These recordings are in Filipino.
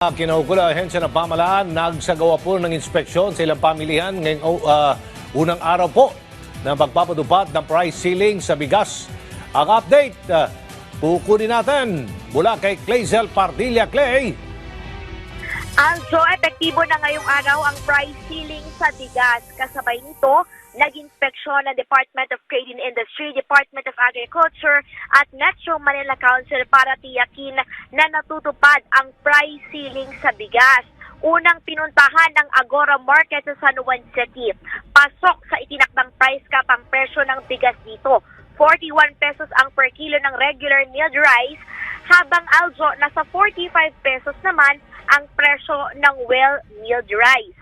Kinaukulang ahensya ng pamahalaan, nagsagawa po ng inspeksyon sa ilang pamilihan ngayong unang araw po ng pagpapatupad ng price ceiling sa bigas. Ang update, kukunin natin mula kay Clazel Pardilla. Clay. Also, epektibo na ngayong araw ang price ceiling sa bigas. Kasabay nito, nag-inspeksyon ng Department of Trade and Industry, Department of Agriculture at Metro Manila Council para tiyakin na natutupad ang price ceiling sa bigas. Unang pinuntahan ng Agora Market sa San Juan City. Pasok sa itinakdang price cap ang presyo ng bigas dito. 41 pesos ang per kilo ng regular milled rice, habang also nasa 45 pesos naman ang presyo ng well-milled rice.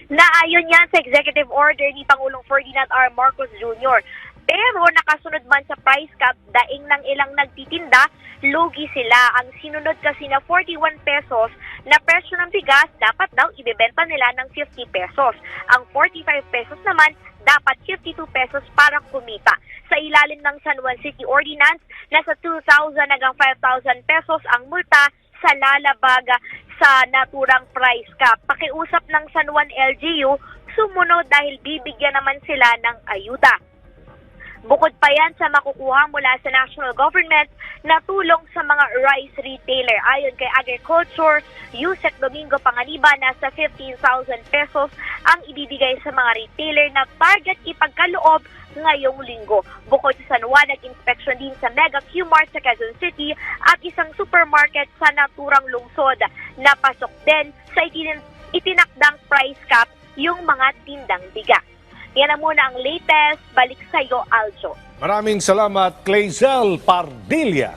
Naayon yan sa executive order ni Pangulong Ferdinand R. Marcos Jr. Pero nakasunod man sa price cap, daing ng ilang nagtitinda, lugi sila. Ang sinunod kasi na 41 pesos na presyo ng bigas, dapat daw ibebenta nila ng 50 pesos. Ang 45 pesos naman, dapat 52 pesos para kumita. Sa ilalim ng San Juan City Ordinance, nasa 2,000 hanggang 5,000 pesos ang multa sa lalabag sa naturang price cap. Pakiusap ng San Juan LGU, sumunod dahil bibigyan naman sila ng ayuda. Bukod pa yan sa makukuha mula sa national government na tulong sa mga rice retailer. Ayon kay Agriculture, Yusek Domingo Panganiba, nasa 15,000 pesos ang ibibigay sa mga retailer na target ipagkaloob ngayong linggo. Bukod sa San Juan, nag-inspection din sa Mega Q-Mart sa Quezon City at isang supermarket sa naturang lungsod. Napasok din sa itinakdang price cap yung mga tindang bigas. Yan na muna ang latest. Balik sa iyo, Aljo. Maraming salamat, Clazel Pardilla.